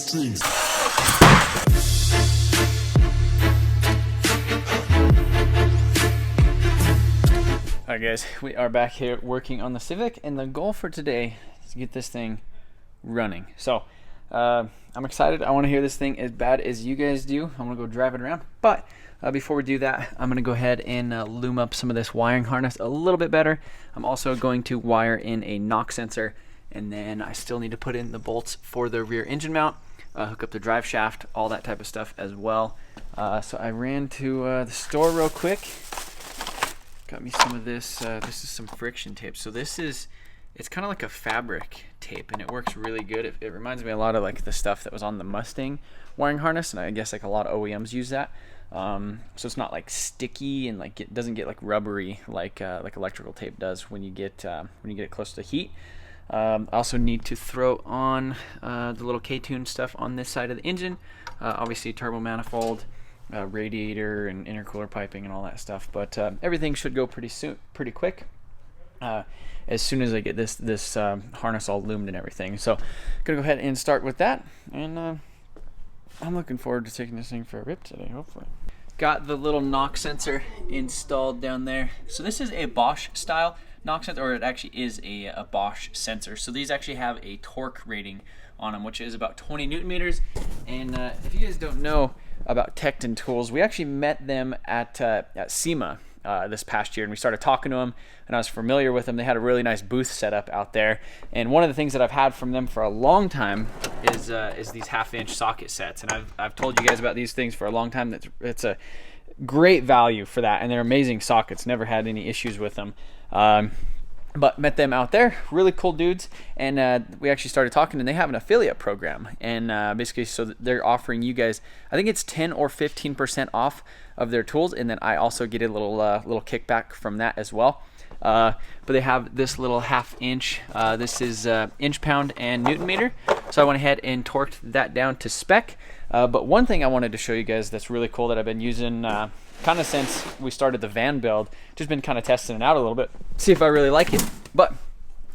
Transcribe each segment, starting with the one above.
thing. Alright guys, we are back here working on the Civic, and the goal for today is to get this thing running. So I'm excited. I want to hear this thing as bad as you guys do. I'm going to go drive it around, but before we do that, I'm going to go ahead and loom up some of this wiring harness a little bit better. I'm also going to wire in a knock sensor, and then I still need to put in the bolts for the rear engine mount, hook up the drive shaft, all that type of stuff as well. So I ran to the store real quick. Got me some of this. This is some friction tape. So it's kind of like a fabric tape, and it works really good. It reminds me a lot of like the stuff that was on the Mustang wiring harness, and I guess like a lot of OEMs use that. So it's not like sticky, and like it doesn't get like rubbery like electrical tape does when you get it close to heat. I also need to throw on the little K-tune stuff on this side of the engine. Obviously turbo manifold, radiator and intercooler piping and all that stuff, but everything should go pretty quick as soon as I get this harness all loomed and everything. So gonna go ahead and start with that, and I'm looking forward to taking this thing for a rip today, hopefully. Got the little knock sensor installed down there. So this is a Bosch style knock sensor, or it actually is a Bosch sensor. So these actually have a torque rating on them, which is about 20 Newton meters. And if you guys don't know about Tekton tools, we actually met them at SEMA this past year, and we started talking to them, and I was familiar with them. They had a really nice booth set up out there, and one of the things that I've had from them for a long time is these half-inch socket sets, and I've told you guys about these things for a long time. It's a great value for that, and they're amazing sockets. Never had any issues with them. But met them out there, really cool dudes, and we actually started talking, and they have an affiliate program, and basically so they're offering you guys, I think it's 10 or 15% off of their tools, and then I also get a little kickback from that as well. But they have this little half-inch, this is inch, pound, and Newton meter, so I went ahead and torqued that down to spec. But one thing I wanted to show you guys that's really cool that I've been using kind of since we started the van build, just been kind of testing it out a little bit, see if I really like it. But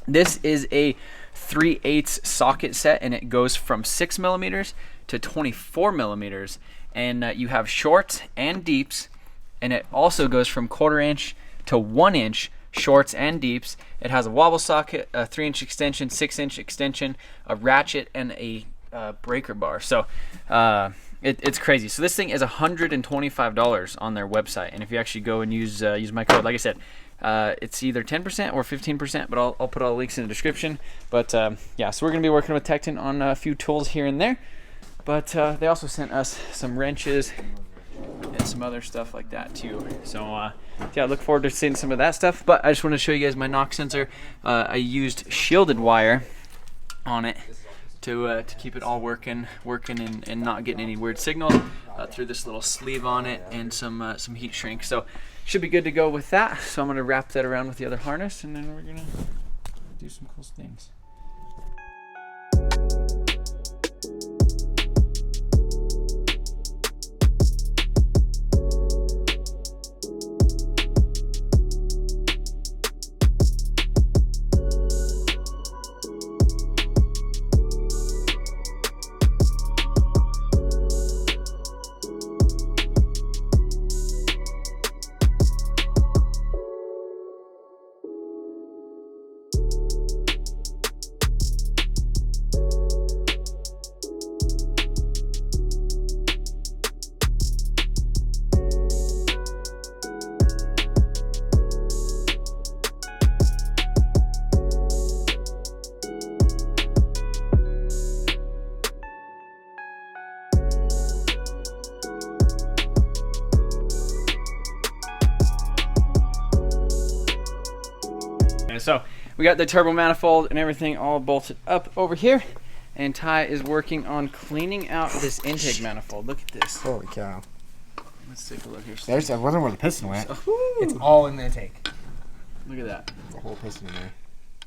this is a 3/8 socket set, and it goes from 6 millimeters to 24 millimeters, and you have shorts and deeps, and it also goes from 1/4 inch to 1 inch shorts and deeps. It has a wobble socket, a 3-inch extension, 6-inch extension, a ratchet, and a breaker bar. So it's crazy. So this thing is $125 on their website, and if you actually go and use my code, like I said, it's either 10% or 15%, but I'll put all the links in the description. But yeah, so we're gonna be working with Tekton on a few tools here and there, but they also sent us some wrenches and some other stuff like that too. So yeah, I look forward to seeing some of that stuff. But I just want to show you guys my knock sensor. I used shielded wire on it to keep it all working and not getting any weird signals. Threw this little sleeve on it and some heat shrink, so should be good to go with that. So I'm gonna wrap that around with the other harness, and then we're gonna do some cool things. So we got the turbo manifold and everything all bolted up over here, and Ty is working on cleaning out this intake manifold. Look at this. Holy cow. Let's take a look here. I wonder where the piston went. It's all in the intake. Look at that. The whole piston in there.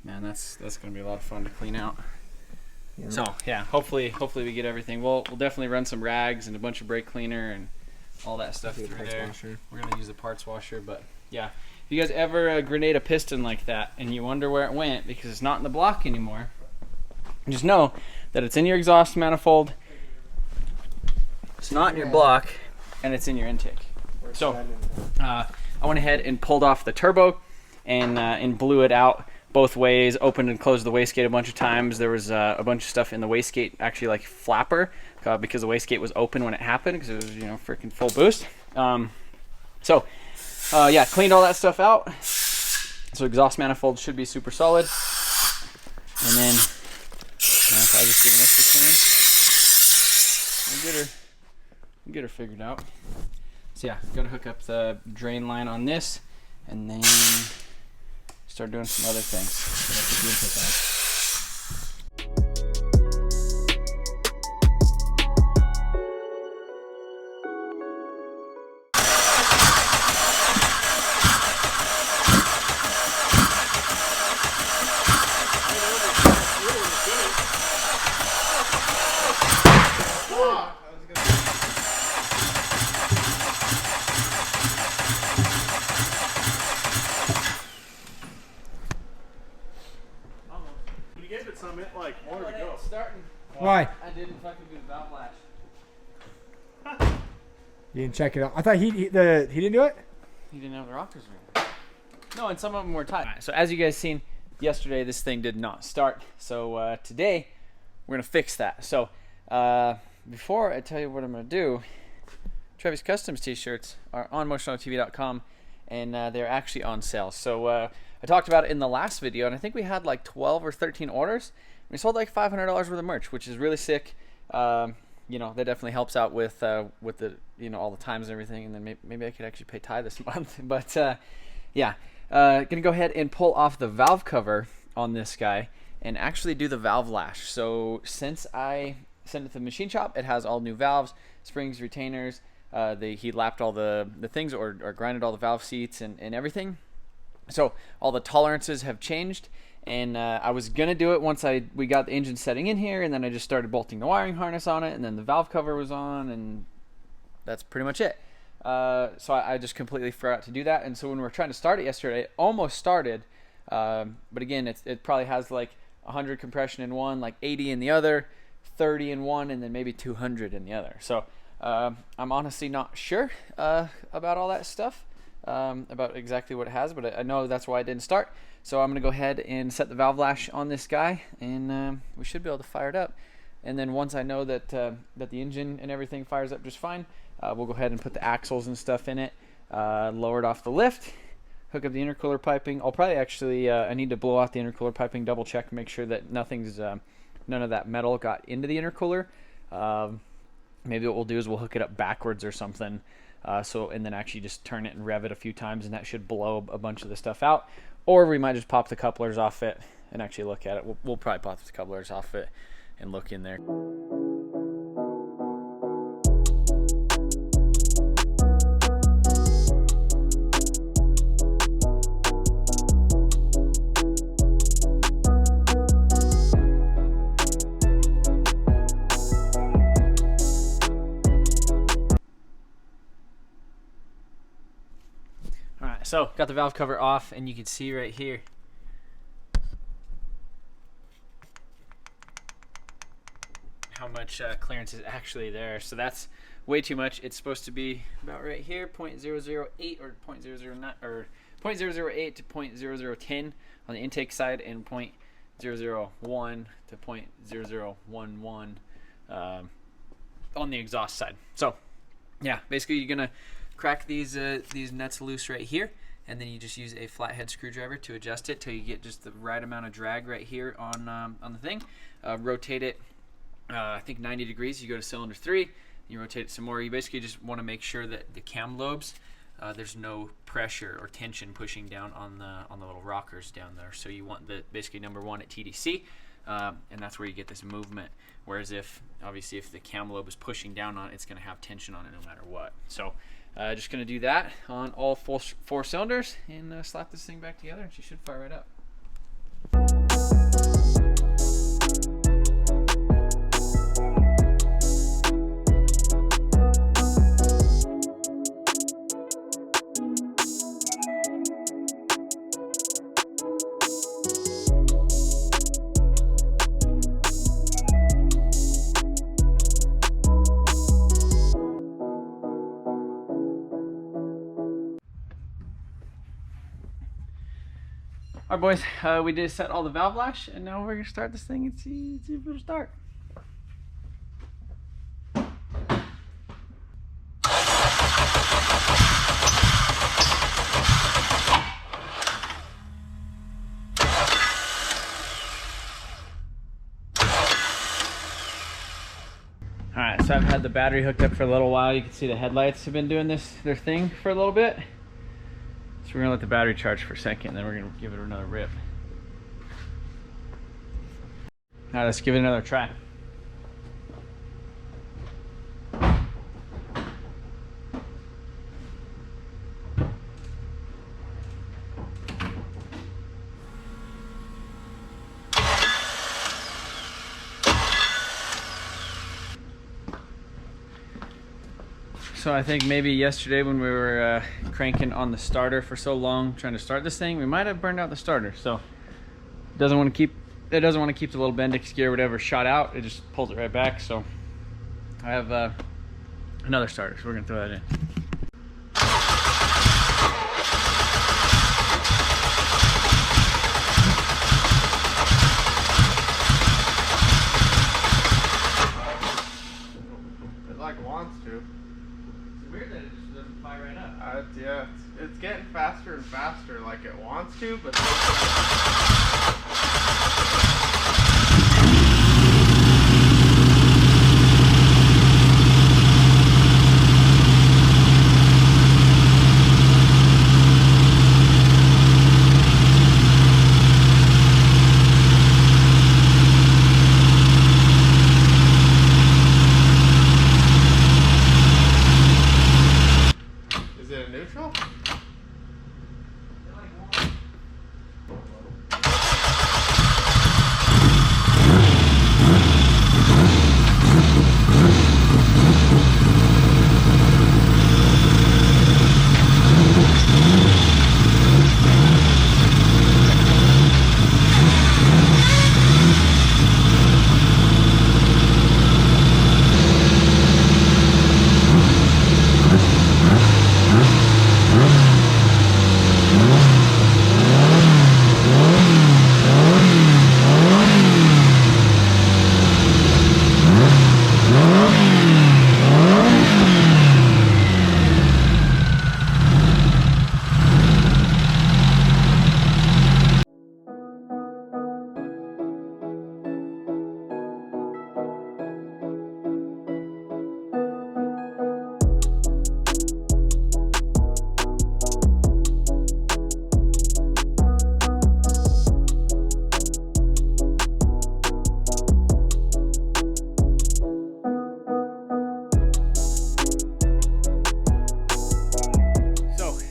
Man, that's gonna be a lot of fun to clean out. Yeah. So yeah, hopefully we get everything. We'll definitely run some rags and a bunch of brake cleaner and all that stuff through there. Washer. We're gonna use the parts washer, but yeah. If you guys ever grenade a piston like that and you wonder where it went because it's not in the block anymore, just know that it's in your exhaust manifold It's not in your block, and it's in your intake. So I went ahead and pulled off the turbo and blew it out both ways, opened and closed the wastegate a bunch of times. There was a bunch of stuff in the wastegate, actually like flapper, because the wastegate was open when it happened, because it was, you know, freaking full boost. Yeah, cleaned all that stuff out. So exhaust manifold should be super solid. And then, if I just do an extra clean, we'll get her figured out. So yeah, gotta hook up the drain line on this, and then start doing some other things. Why? I didn't fucking do the valve lash. You didn't check it out. I thought he didn't do it? He didn't have the rockers ready. No, and some of them were tight. Right, so as you guys seen yesterday, this thing did not start. So today, we're going to fix that. So before I tell you what I'm going to do, Trevi's Customs t-shirts are on MotionAutoTv.com, and they're actually on sale. So I talked about it in the last video, and I think we had like 12 or 13 orders. We sold like $500 worth of merch, which is really sick. You know, that definitely helps out with the, you know, all the times and everything. And then maybe I could actually pay Ty this month. But yeah, gonna go ahead and pull off the valve cover on this guy and actually do the valve lash. So since I sent it to the machine shop, it has all new valves, springs, retainers. He lapped all the things or grinded all the valve seats and everything. So all the tolerances have changed. And I was gonna do it once we got the engine setting in here, and then I just started bolting the wiring harness on it, and then the valve cover was on, and that's pretty much it. So I just completely forgot to do that. And so when we were trying to start it yesterday, it almost started, but again, it probably has like 100 compression in one, like 80 in the other, 30 in one, and then maybe 200 in the other. So I'm honestly not sure about all that stuff, about exactly what it has, but I know that's why it didn't start. So I'm going to go ahead and set the valve lash on this guy, and we should be able to fire it up. And then once I know that the engine and everything fires up just fine, we'll go ahead and put the axles and stuff in it, lower it off the lift, hook up the intercooler piping. I'll probably actually, I need to blow out the intercooler piping, double check, make sure that none of that metal got into the intercooler. Maybe what we'll do is we'll hook it up backwards or something. And then actually just turn it and rev it a few times, and that should blow a bunch of the stuff out. Or we might just pop the couplers off it and actually look at it. We'll probably pop the couplers off it and look in there. So got the valve cover off, and you can see right here how much clearance is actually there. So that's way too much. It's supposed to be about right here, 0.008 or 0.009 or 0.008 to 0.0010 on the intake side, and 0.001 to 0.0011 on the exhaust side. So yeah, basically you're gonna crack these nuts loose right here, and then you just use a flathead screwdriver to adjust it till you get just the right amount of drag right here on the thing. Rotate it, I think 90 degrees. You go to cylinder 3, you rotate it some more. You basically just want to make sure that the cam lobes, there's no pressure or tension pushing down on the little rockers down there. So you want basically number 1 at TDC, and that's where you get this movement. Whereas obviously if the cam lobe is pushing down on it, it's going to have tension on it no matter what. So just going to do that on all 4 cylinders and slap this thing back together, and she should fire right up. All right, boys, we did set all the valve lash, and now we're gonna start this thing and see if it'll start. All right, so I've had the battery hooked up for a little while. You can see the headlights have been doing their thing for a little bit. So we're gonna let the battery charge for a second, then we're gonna give it another rip. All right, let's give it another try. So I think maybe yesterday when we were cranking on the starter for so long, trying to start this thing, we might have burned out the starter. So it doesn't want to keep the little Bendix gear or whatever shot out. It just pulls it right back. So I have another starter, so we're gonna throw that in. It like wants to. Weird that it just doesn't fire right up. Yeah, it's getting faster and faster like it wants to, but is it a neutral?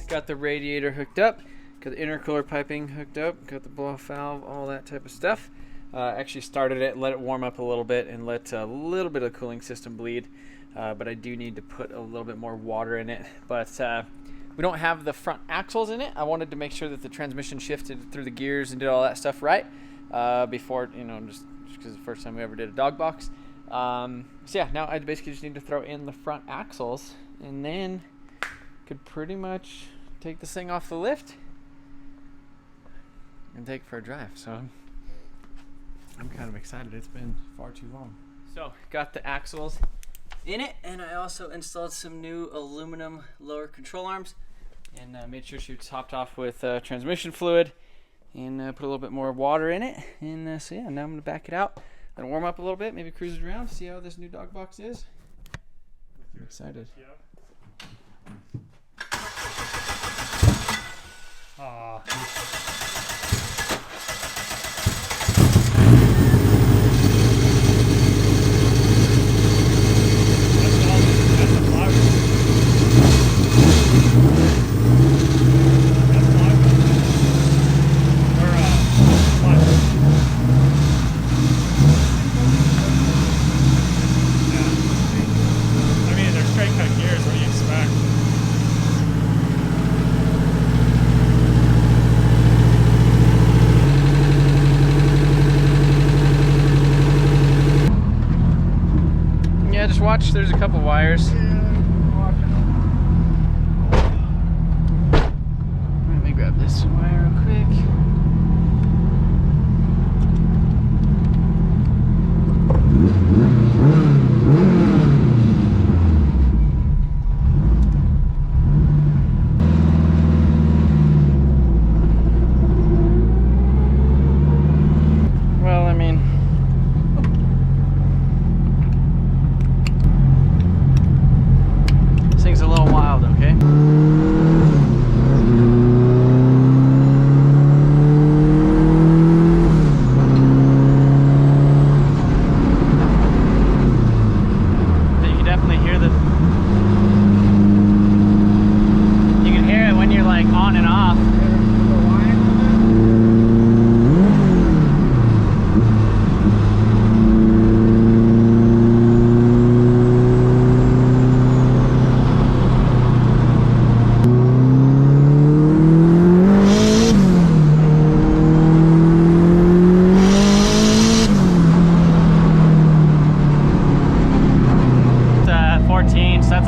Got the radiator hooked up, got the intercooler piping hooked up, got the blow-off valve, all that type of stuff. Actually started it, let it warm up a little bit, and let a little bit of the cooling system bleed. But I do need to put a little bit more water in it. But we don't have the front axles in it. I wanted to make sure that the transmission shifted through the gears and did all that stuff right before, just because it's the first time we ever did a dog box. So yeah, now I basically just need to throw in the front axles, and then could pretty much take this thing off the lift and take it for a drive. So I'm kind of excited. It's been far too long. So got the axles in it, and I also installed some new aluminum lower control arms, and made sure she was topped off with transmission fluid, and put a little bit more water in it. And so yeah, now I'm gonna back it out, let it warm up a little bit, maybe cruise it around, see how this new dog box is. I'm excited. Watch, there's a couple wires. Let me grab this wire real quick.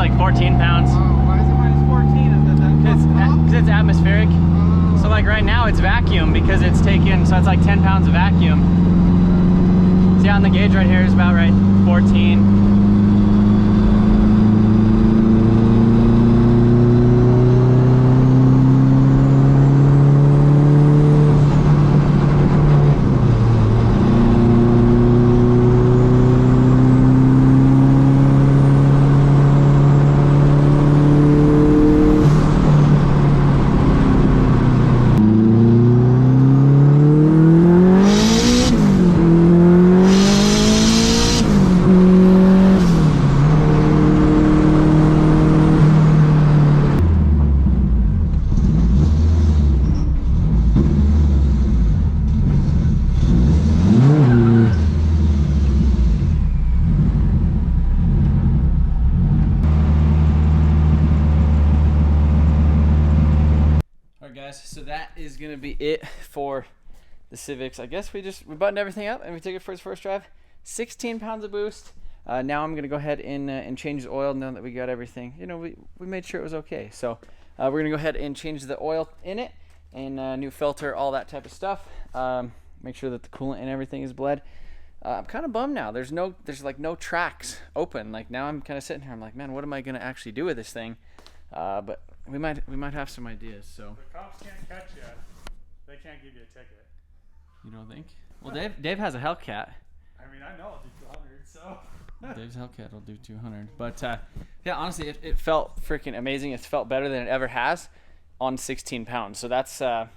like 14 pounds. Why is it minus 14? Is it that Because it's atmospheric. So like right now it's vacuum because it's taken, so it's like 10 pounds of vacuum. See on the gauge right here is about right 14. So that is gonna be it for the Civics. I guess we buttoned everything up and we took it for its first drive. 16 pounds of boost. Now I'm gonna go ahead and change the oil now that we got everything. You know, we made sure it was okay. So we're gonna go ahead and change the oil in it and new filter, all that type of stuff. Make sure that the coolant and everything is bled. I'm kind of bummed now. There's like no tracks open. Like now I'm kind of sitting here. I'm like, man, what am I gonna actually do with this thing? But we might have some ideas. So The cops can't catch you. They can't give you a ticket. you don't think? Well, Dave has a Hellcat. I mean, I know I'll do 200, so. Dave's Hellcat will do 200. But yeah, honestly, it felt freaking amazing. It felt better than it ever has on 16 pounds. So that's yeah.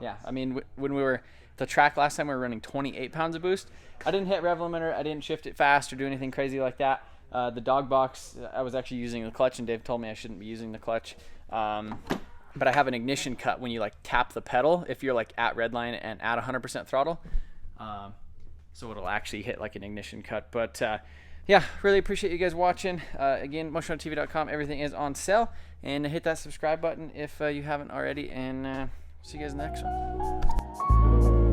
I mean, when we were the track last time, we were running 28 pounds of boost. I didn't hit rev limiter. I didn't shift it fast or do anything crazy like that. The dog box, I was actually using the clutch, and Dave told me I shouldn't be using the clutch. But I have an ignition cut when you like tap the pedal if you're like at redline and at 100% throttle. So it'll actually hit like an ignition cut. But yeah, really appreciate you guys watching. Again, MotionAutoTv.com, everything is on sale. And hit that subscribe button if you haven't already. And see you guys in the next one.